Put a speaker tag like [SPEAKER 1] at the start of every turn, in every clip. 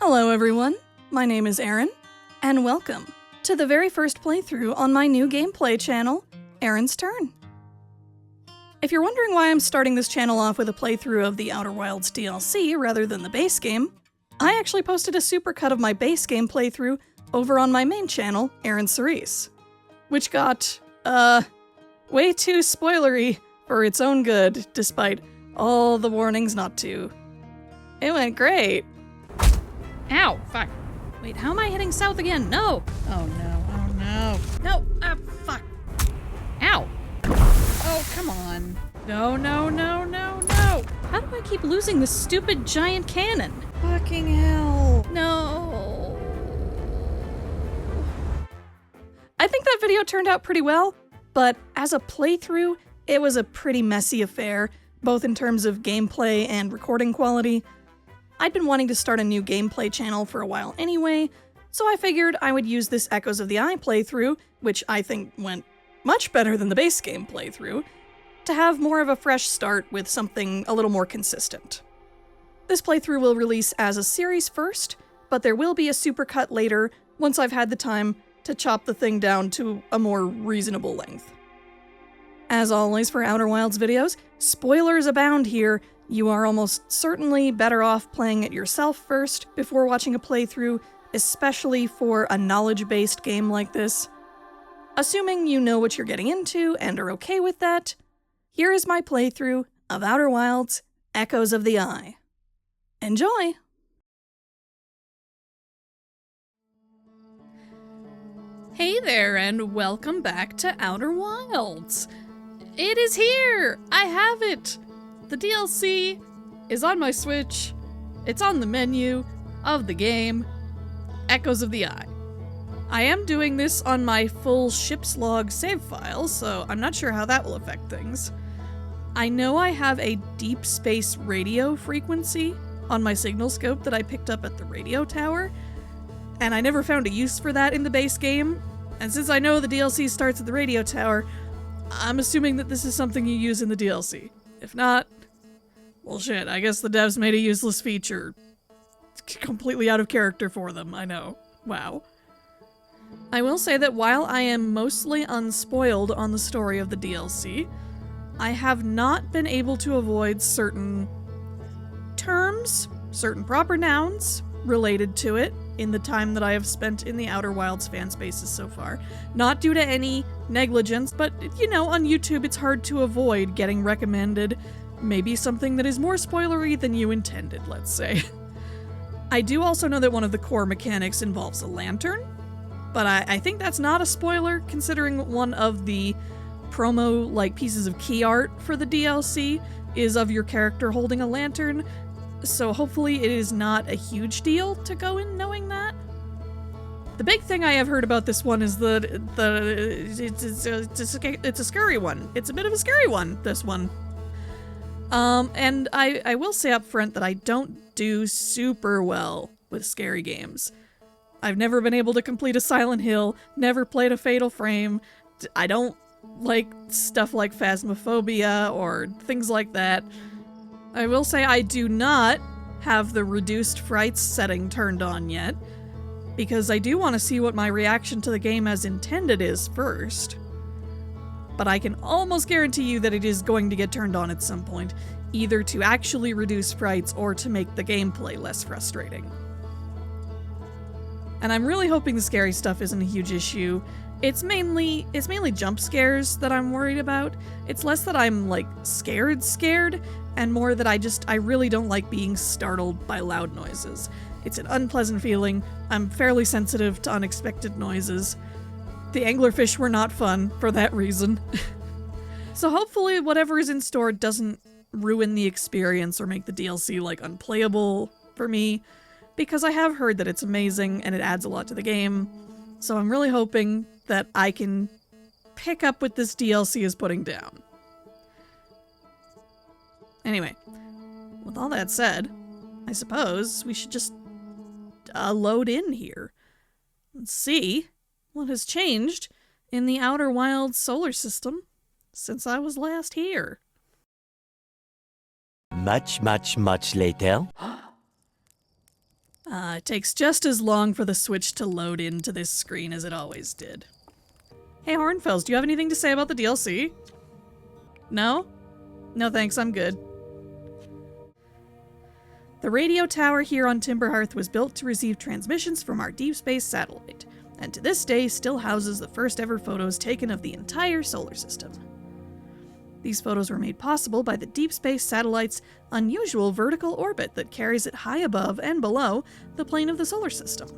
[SPEAKER 1] Hello everyone, my name is Erin, and welcome to the very first playthrough on my new gameplay channel, Erin's Turn. If you're wondering why I'm starting this channel off with a playthrough of the Outer Wilds DLC rather than the base game, I actually posted a supercut of my base game playthrough over on my main channel, Erin Cerise, which got, way too spoilery for its own good, despite all the warnings not to. It went great. Ow, fuck. Wait, how am I heading south again? No! Oh no, oh no. No, fuck. Ow. Oh, come on. No, no, no, no, no. How do I keep losing this stupid giant cannon? Fucking hell. No. I think that video turned out pretty well, but as a playthrough, it was a pretty messy affair, both in terms of gameplay and recording quality. I'd been wanting to start a new gameplay channel for a while anyway, so I figured I would use this Echoes of the Eye playthrough, which I think went much better than the base game playthrough, to have more of a fresh start with something a little more consistent. This playthrough will release as a series first, but there will be a supercut later once I've had the time to chop the thing down to a more reasonable length. As always for Outer Wilds videos, spoilers abound here. You are almost certainly better off playing it yourself first before watching a playthrough, especially for a knowledge-based game like this. Assuming you know what you're getting into and are okay with that, here is my playthrough of Outer Wilds: Echoes of the Eye. Enjoy! Hey there, and welcome back to Outer Wilds. It is here! I have it! The DLC is on my Switch. It's on the menu of the game, Echoes of the Eye. I am doing this on my full ship's log save file, so I'm not sure how that will affect things. I know I have a deep space radio frequency on my signal scope that I picked up at the radio tower, and I never found a use for that in the base game, and since I know the DLC starts at the radio tower, I'm assuming that this is something you use in the DLC. If not, well shit, I guess the devs made a useless feature. It's completely out of character for them, I know. Wow. I will say that while I am mostly unspoiled on the story of the DLC, I have not been able to avoid certain terms, certain proper nouns related to it in the time that I have spent in the Outer Wilds fan spaces so far. Not due to any negligence, but, you know, on YouTube it's hard to avoid getting recommended maybe something that is more spoilery than you intended, let's say. I do also know that one of the core mechanics involves a lantern, but I think that's not a spoiler, considering one of the promo-like pieces of key art for the DLC is of your character holding a lantern, so hopefully it is not a huge deal to go in knowing that. The big thing I have heard about this one is that it's a scary one. It's a bit of a scary one, this one. And I will say up front that I don't do super well with scary games. I've never been able to complete a Silent Hill, never played a Fatal Frame. I don't like stuff like Phasmophobia or things like that. I will say I do not have the reduced frights setting turned on yet, because I do want to see what my reaction to the game as intended is first. But I can almost guarantee you that it is going to get turned on at some point, either to actually reduce frights or to make the gameplay less frustrating. And I'm really hoping the scary stuff isn't a huge issue. It's mainly jump scares that I'm worried about. It's less that I'm, like, scared, and more that I really don't like being startled by loud noises. It's an unpleasant feeling. I'm fairly sensitive to unexpected noises. The anglerfish were not fun for that reason. So hopefully whatever is in store doesn't ruin the experience or make the DLC, like, unplayable for me, because I have heard that it's amazing and it adds a lot to the game. So I'm really hoping that I can pick up what this DLC is putting down. Anyway, with all that said, I suppose we should just load in here. Let's see what has changed in the Outer Wilds solar system since I was last here.
[SPEAKER 2] Much later.
[SPEAKER 1] It takes just as long for the Switch to load into this screen as it always did. Hey, Hornfells, do you have anything to say about the DLC? No? No thanks, I'm good. The radio tower here on Timberhearth was built to receive transmissions from our deep space satellite, and to this day still houses the first ever photos taken of the entire solar system. These photos were made possible by the deep space satellite's unusual vertical orbit that carries it high above and below the plane of the solar system.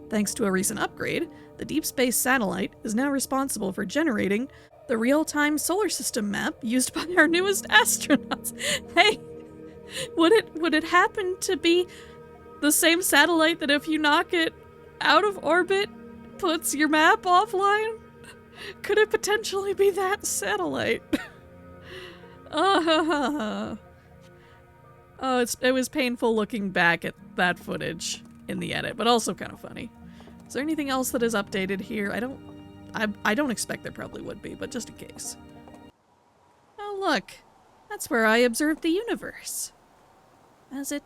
[SPEAKER 1] Thanks to a recent upgrade, the deep space satellite is now responsible for generating the real-time solar system map used by our newest astronauts. Hey, would it happen to be the same satellite that if you knock it out of orbit puts your map offline? Could it potentially be that satellite? Oh, it was painful looking back at that footage in the edit, but also kind of funny. Is there anything else that is updated here? I don't expect there probably would be, but just in case. Oh look, that's where I observed the universe as it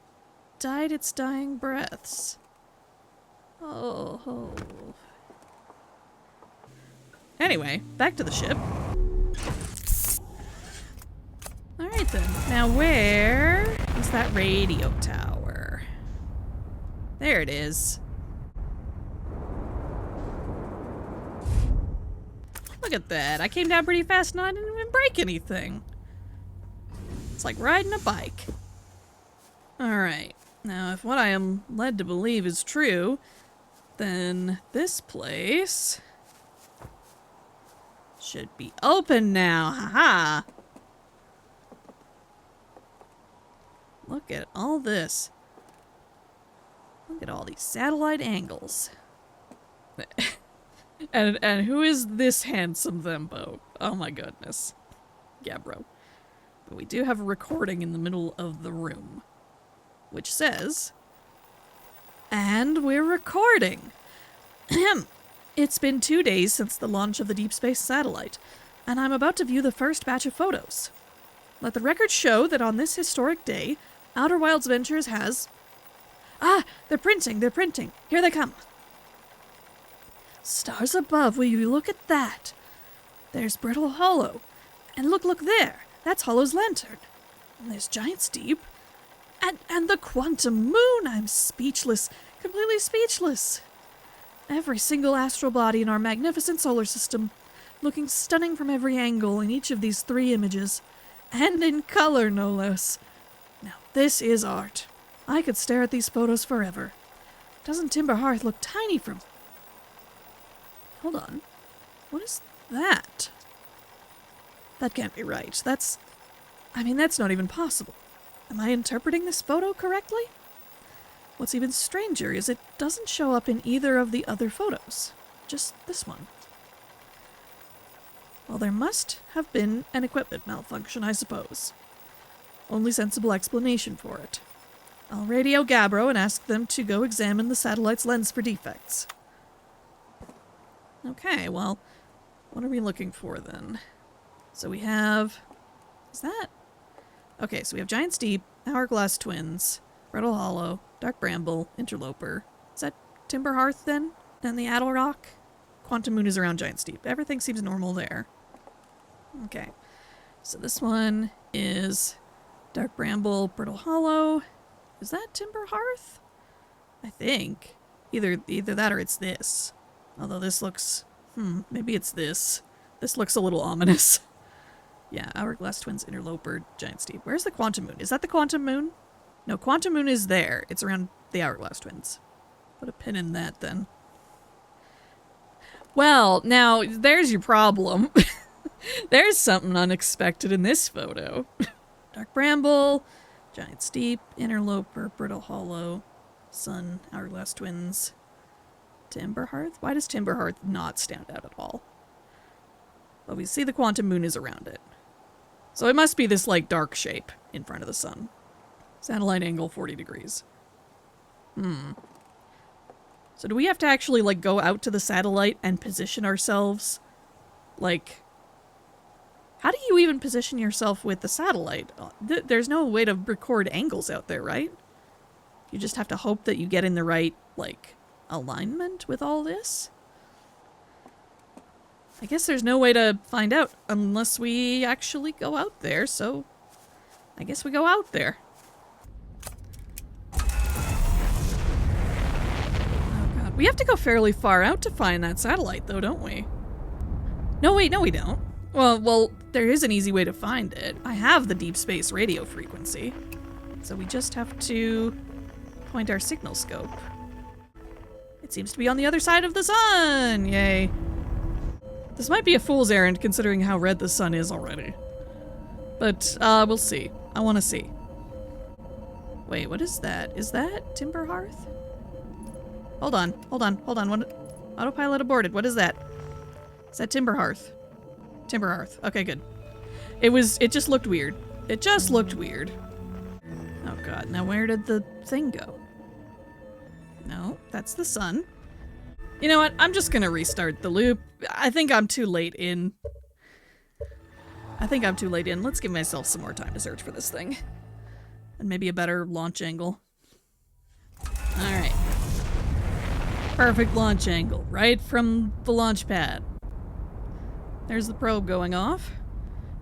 [SPEAKER 1] died its dying breaths. Oh. Anyway, back to the ship. Alright then, now where is that radio tower? There it is. Look at that, I came down pretty fast and I didn't even break anything. It's like riding a bike. Alright, now if what I am led to believe is true, then this place should be open now, haha! Look at all this. Look at all these satellite angles. and who is this handsome thembo? Oh my goodness. Yeah, bro. But we do have a recording in the middle of the room, which says, "And we're recording." It's been 2 days since the launch of the Deep Space Satellite, and I'm about to view the first batch of photos. Let the record show that on this historic day, Outer Wilds Ventures has... Ah! They're printing! Here they come! Stars above, will you look at that? There's Brittle Hollow. And look there! That's Hollow's lantern. And there's Giant's Deep. And the Quantum Moon! I'm speechless. Completely speechless. Every single astral body in our magnificent solar system, looking stunning from every angle in each of these 3 images. And in color, no less. Now, this is art. I could stare at these photos forever. Doesn't Timberhearth look tiny from... Hold on. What is that? That can't be right. That's not even possible. Am I interpreting this photo correctly? What's even stranger is it doesn't show up in either of the other photos. Just this one. Well, there must have been an equipment malfunction, I suppose. Only sensible explanation for it. I'll radio Gabbro and ask them to go examine the satellite's lens for defects. Okay, well, what are we looking for then? So we have... Is that... Okay, so we have Giant's Deep, Hourglass Twins, Brittle Hollow, Dark Bramble, Interloper. Is that Timberhearth then? And the Addle Rock? Quantum Moon is around Giant's Deep. Everything seems normal there. Okay. So this one is Dark Bramble, Brittle Hollow. Is that Timberhearth? I think. Either that or it's this. Although this looks... maybe it's this. This looks a little ominous. Yeah, Hourglass Twins, Interloper, Giant's Deep. Where's the Quantum Moon? Is that the Quantum Moon? No, Quantum Moon is there. It's around the Hourglass Twins. Put a pin in that, then. Well, now, there's your problem. There's something unexpected in this photo. Dark Bramble, Giant's Deep, Interloper, Brittle Hollow, Sun, Hourglass Twins, Timberhearth? Why does Timberhearth not stand out at all? Well, we see the Quantum Moon is around it. So it must be this, like, dark shape in front of the sun. Satellite angle 40 degrees. So do we have to actually, like, go out to the satellite and position ourselves? Like, how do you even position yourself with the satellite? There's no way to record angles out there, right? You just have to hope that you get in the right, like, alignment with all this. I guess there's no way to find out unless we actually go out there, so I guess we go out there. Oh god, we have to go fairly far out to find that satellite though, don't we? No, wait, no we don't. Well, there is an easy way to find it. I have the deep space radio frequency. So we just have to point our signal scope. It seems to be on the other side of the sun! Yay. This might be a fool's errand considering how red the sun is already. But, we'll see. I want to see. Wait, what is that? Is that Timber Hearth? Hold on. What? Autopilot aborted. What is that? Is that Timber Hearth? Timber Hearth. Okay, good. It just looked weird. It just looked weird. Oh god, now where did the thing go? No, that's the sun. You know what? I'm just gonna restart the loop. I think I'm too late in. Let's give myself some more time to search for this thing. And maybe a better launch angle. Alright. Perfect launch angle, right from the launch pad. There's the probe going off.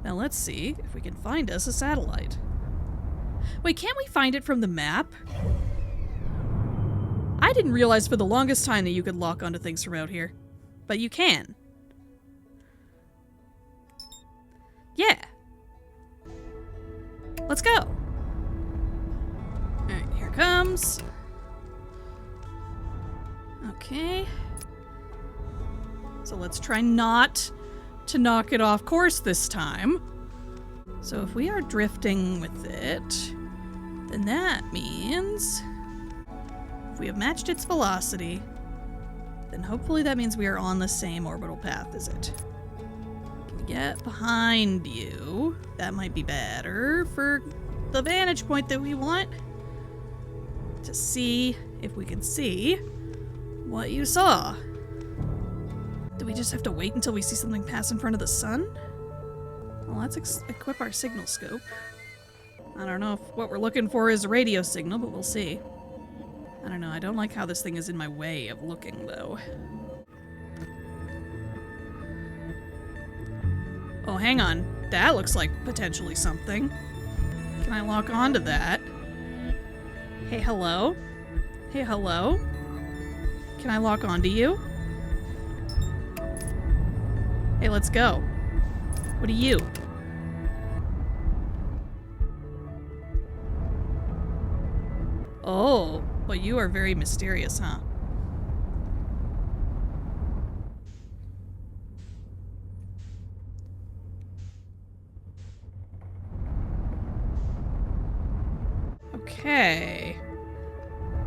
[SPEAKER 1] Now let's see if we can find us a satellite. Wait, can't we find it from the map? I didn't realize for the longest time that you could lock onto things from out here. But you can. Yeah. Let's go. Alright, here it comes. Okay. So let's try not to knock it off course this time. So if we are drifting with it, then that means if we have matched its velocity, then hopefully that means we are on the same orbital path as it. Can we get behind you? That might be better for the vantage point that we want. To see if we can see what you saw. Do we just have to wait until we see something pass in front of the sun? Well, let's equip our signal scope. I don't know if what we're looking for is a radio signal, but we'll see. I don't know, I don't like how this thing is in my way of looking, though. Oh, hang on. That looks like potentially something. Can I lock onto that? Hey, hello? Hey, hello? Can I lock onto you? Hey, let's go. What are you? Oh, well, you are very mysterious, huh? Okay.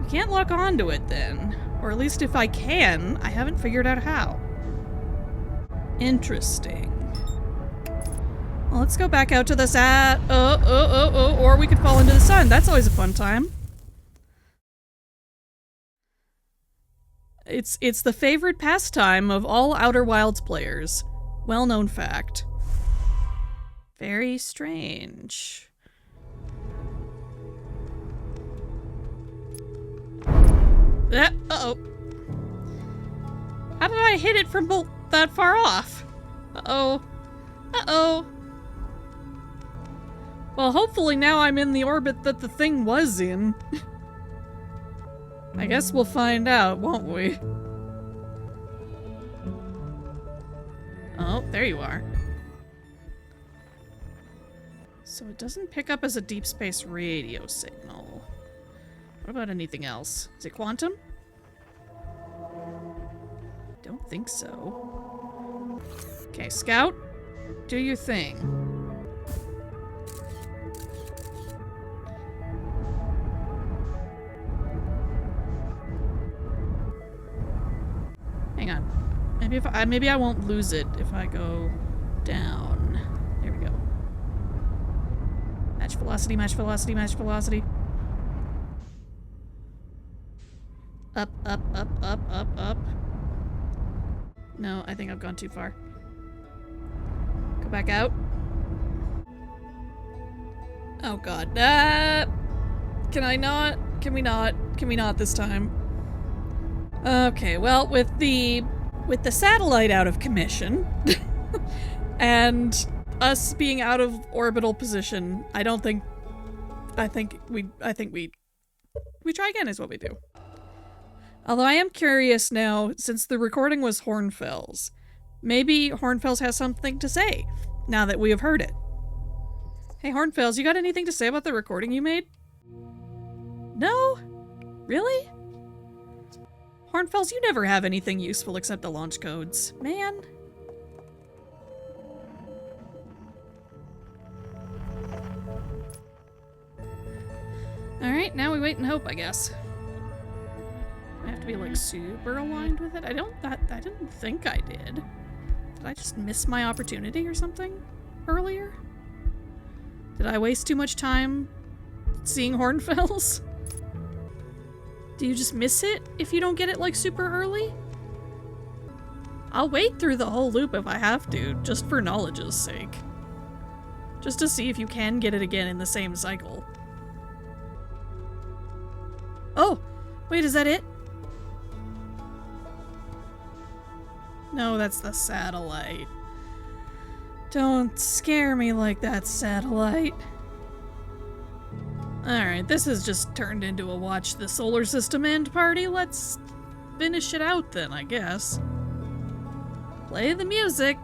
[SPEAKER 1] We can't lock onto it then. Or at least if I can, I haven't figured out how. Interesting. Well, let's go back out to the or we could fall into the sun. That's always a fun time. It's the favorite pastime of all Outer Wilds players. Well-known fact. Very strange. Uh-oh. How did I hit it from that far off? Uh-oh. Uh-oh. Well, hopefully now I'm in the orbit that the thing was in. I guess we'll find out, won't we? Oh, there you are. So it doesn't pick up as a deep space radio signal. What about anything else? Is it quantum? Don't think so. Okay, Scout, do your thing. Hang on. Maybe I won't lose it if I go down. There we go. Match velocity, match velocity, match velocity. Up, up, up, up, up, up. No, I think I've gone too far. Go back out. Oh god. Can I not? Can we not? Can we not this time? Okay, well, with the satellite out of commission and us being out of orbital position, I think we try again is what we do. Although I am curious now, since the recording was Hornfels, maybe Hornfels has something to say now that we have heard it. Hey Hornfels, you got anything to say about the recording you made? No? Really? Hornfels, you never have anything useful except the launch codes. Man. Alright, now we wait and hope, I guess. I have to be, like, super aligned with it? I didn't think I did. Did I just miss my opportunity or something earlier? Did I waste too much time seeing Hornfels? Do you just miss it if you don't get it, like, super early? I'll wait through the whole loop if I have to, just for knowledge's sake. Just to see if you can get it again in the same cycle. Oh! Wait, is that it? No, that's the satellite. Don't scare me like that, satellite. Alright, this has just turned into a watch the solar system end party. Let's finish it out then, I guess. Play the music.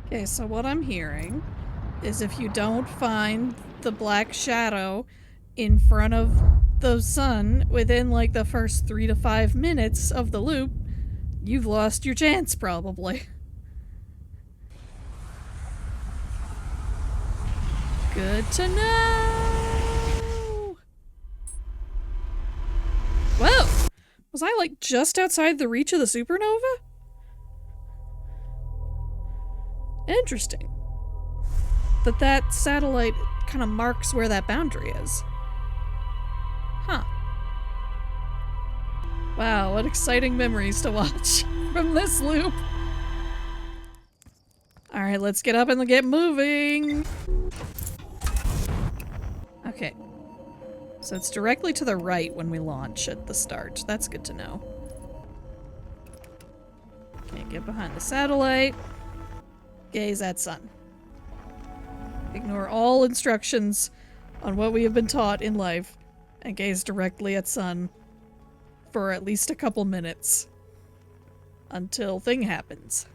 [SPEAKER 1] Okay, so what I'm hearing is if you don't find the black shadow in front of the sun within like the first 3 to 5 minutes of the loop, you've lost your chance probably. Good to know! Whoa! Was I like just outside the reach of the supernova? Interesting. That satellite kind of marks where that boundary is. Huh. Wow, what exciting memories to watch from this loop. Alright, let's get up and get moving. Okay. So it's directly to the right when we launch at the start. That's good to know. Okay, get behind the satellite. Gaze at sun. Ignore all instructions on what we have been taught in life and gaze directly at sun for at least a couple minutes until thing happens.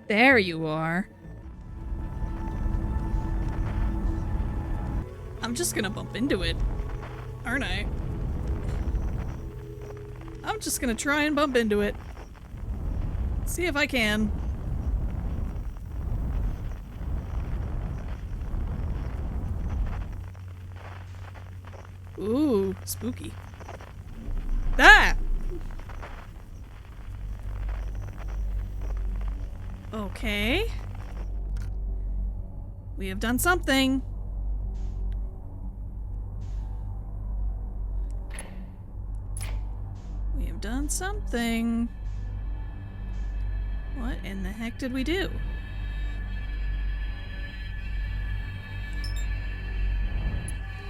[SPEAKER 1] There you are. I'm just gonna bump into it, aren't I? I'm just gonna try and bump into it. See if I can. Ooh, spooky. Ah! Okay. We have done something. We have done something. What in the heck did we do?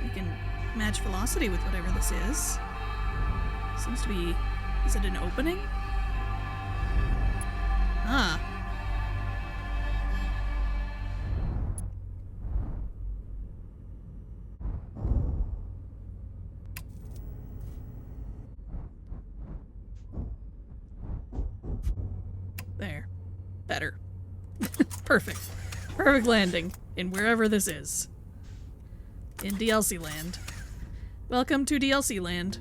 [SPEAKER 1] We can match velocity with whatever this is. Seems to be... Is it an opening? Ah. There. Better. Perfect. Perfect landing in wherever this is. In DLC land. Welcome to DLC land.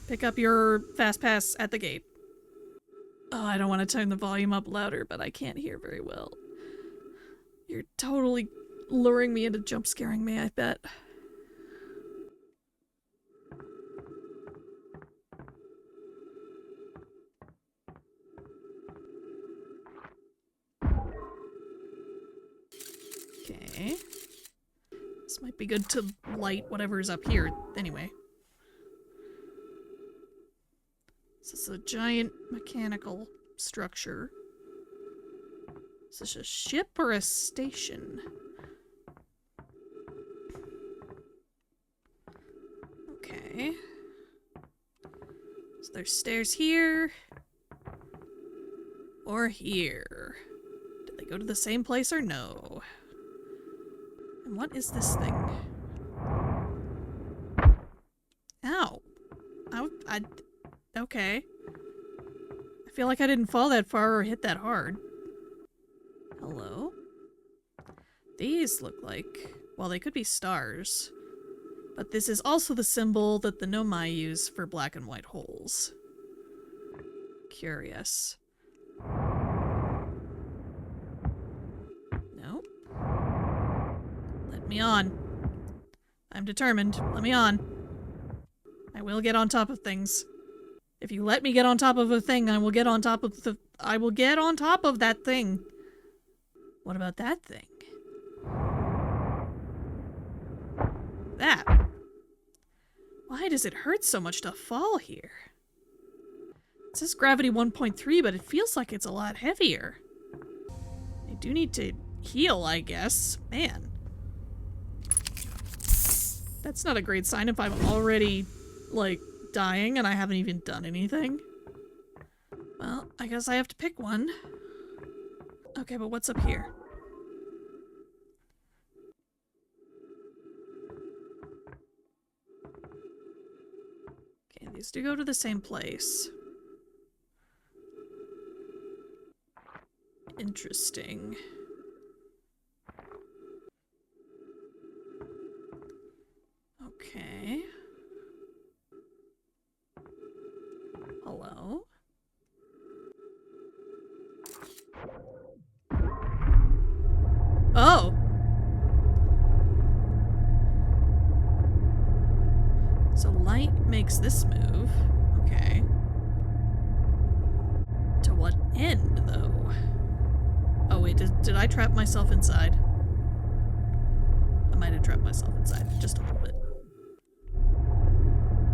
[SPEAKER 1] Pick up your fast pass at the gate. Oh, I don't want to turn the volume up louder, but I can't hear very well. You're totally luring me into jump scaring me, I bet. Okay. Let's might be good to light whatever is up here. Anyway. This is a giant mechanical structure. Is this a ship or a station? Okay. So there's stairs here. Or here. Did they go to the same place or no? And what is this thing? Ow. Okay. I feel like I didn't fall that far or hit that hard. Hello? These look like... well, they could be stars. But this is also the symbol that the Nomai use for black and white holes. Curious. Nope. Let me on. I'm determined. Let me on. I will get on top of things. If you let me get on top of a thing, I will get on top of that thing. What about that thing? That. Why does it hurt so much to fall here? It says gravity 1.3, but it feels like it's a lot heavier. I do need to heal, I guess. Man. That's not a great sign if I'm already, like, dying and I haven't even done anything. Well, I guess I have to pick one. Okay, but what's up here? Okay, these do go to the same place. Interesting. Okay. Hello? Oh! So light makes this move. Okay. To what end, though? Oh wait, did I trap myself inside? I might have trapped myself inside, just a little bit.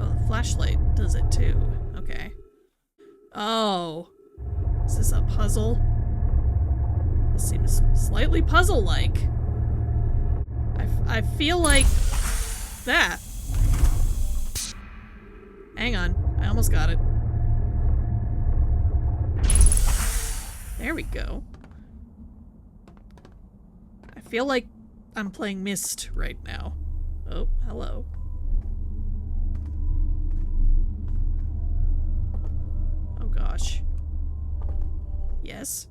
[SPEAKER 1] Oh, the flashlight does it too. Okay. Oh. Is this a puzzle? This seems slightly puzzle-like. I feel like that. Hang on. I almost got it. There we go. I feel like I'm playing Myst right now. Oh, hello. Oh gosh. Yes?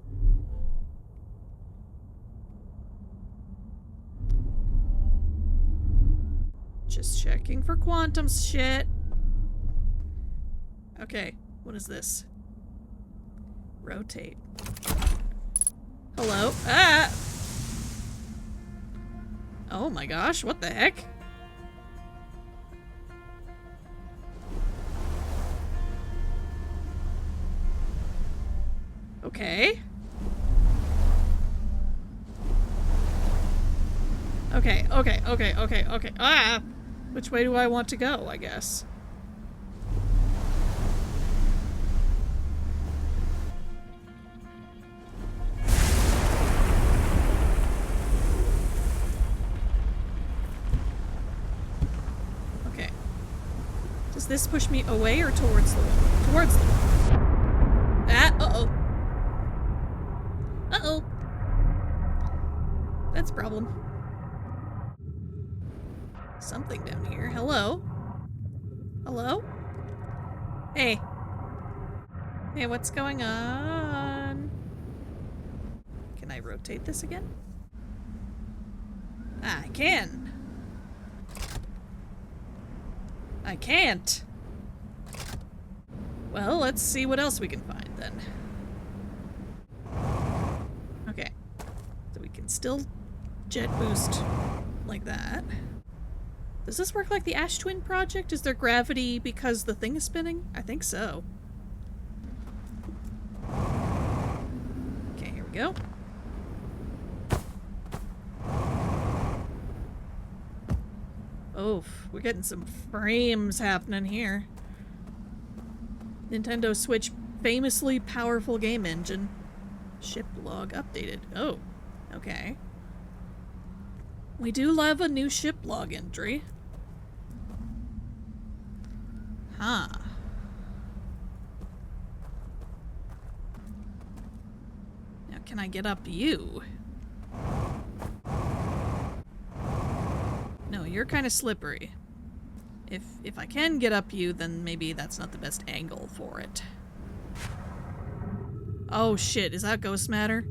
[SPEAKER 1] Just checking for quantum shit. Okay, what is this? Rotate. Hello? Ah! Oh my gosh, what the heck? Okay. Okay. Ah! Which way do I want to go, I guess? Okay. Does this push me away or towards the wall? Towards the wall. Ah! Uh-oh. Uh-oh. That's a problem. Something down here. Hello? Hello? Hey. Hey, what's going on? Can I rotate this again? Ah, I can. I can't. Well, let's see what else we can find then. Okay. So we can still jet boost like that. Does this work like the Ash Twin project? Is there gravity because the thing is spinning? I think so. Okay, here we go. Oof, we're getting some frames happening here. Nintendo Switch famously powerful game engine. Ship log updated. Oh, okay. We do love a new ship log entry. Huh. Now can I get up you? No, you're kind of slippery. If I can get up you, then maybe that's not the best angle for it. Oh shit, is that ghost matter?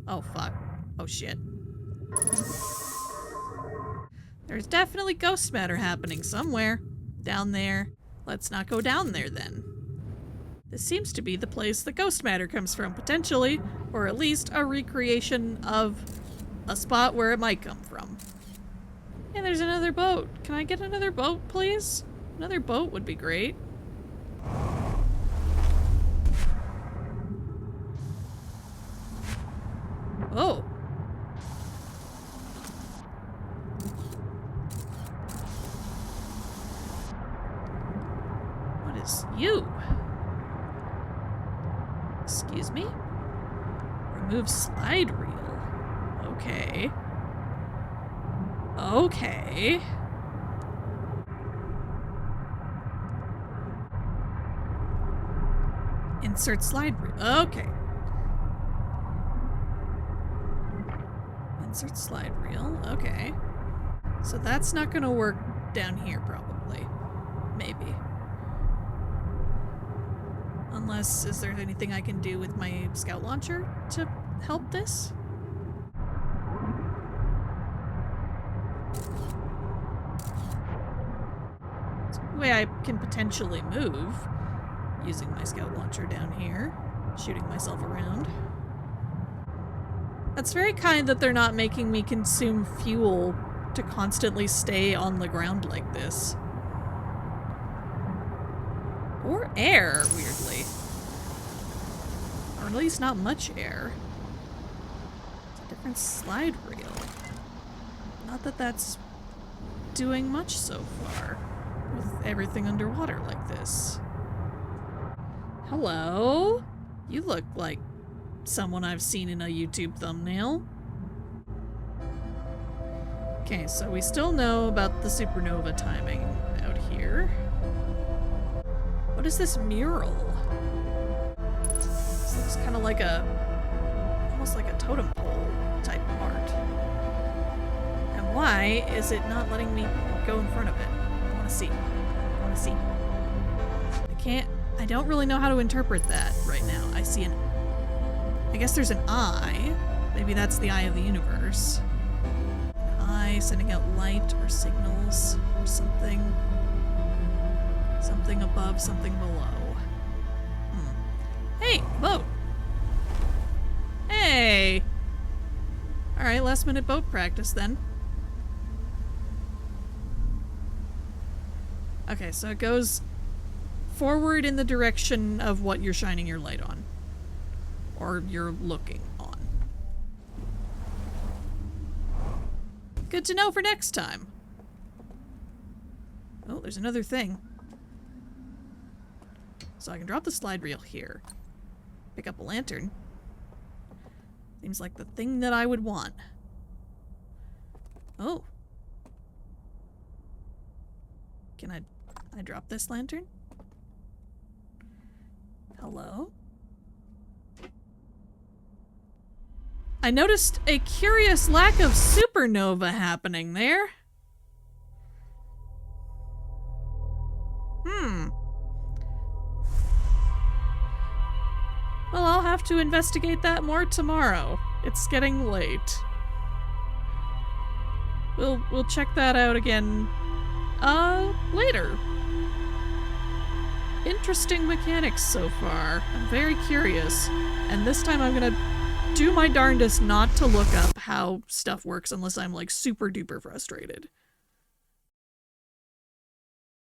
[SPEAKER 1] Oh fuck. Oh shit. There's definitely ghost matter happening somewhere. Down there. Let's not go down there then. This seems to be the place the ghost matter comes from, potentially, or at least a recreation of a spot where it might come from. Hey, there's another boat. Can I get another boat, please? Another boat would be great. Oh. What is you? Excuse me? Remove slide reel. Okay. Okay. Insert slide reel. Okay. Insert slide reel. Okay. So that's not gonna work down here, probably. Maybe. Unless, is there anything I can do with my scout launcher to help this? Way I can potentially move using my scout launcher down here, shooting myself around. That's very kind that they're not making me consume fuel to constantly stay on the ground like this. Or air, weirdly. Or at least not much air. It's a different slide reel. Not that that's doing much so far. With everything underwater like this. Hello? You look like someone I've seen in a YouTube thumbnail. Okay, so we still know about the supernova timing out here. What is this mural? This looks kind of like almost like a totem pole type art. And why is it not letting me go in front of it? I want to see. I don't really know how to interpret that right now. I guess there's an eye. Maybe that's the eye of the universe. An eye sending out light or signals or something. Something above, something below. Hey, boat! Hey! Alright, last minute boat practice then. Okay, so it goes forward in the direction of what you're shining your light on. Or you're looking on. Good to know for next time. Oh, there's another thing. So I can drop the slide reel here. Pick up a lantern. Seems like the thing that I would want. Oh. Can I drop this lantern? Hello? I noticed a curious lack of supernova happening there. Well, I'll have to investigate that more tomorrow. It's getting late. We'll check that out again later. Interesting mechanics so far. I'm very curious. And this time I'm gonna do my darndest not to look up how stuff works unless I'm like super duper frustrated.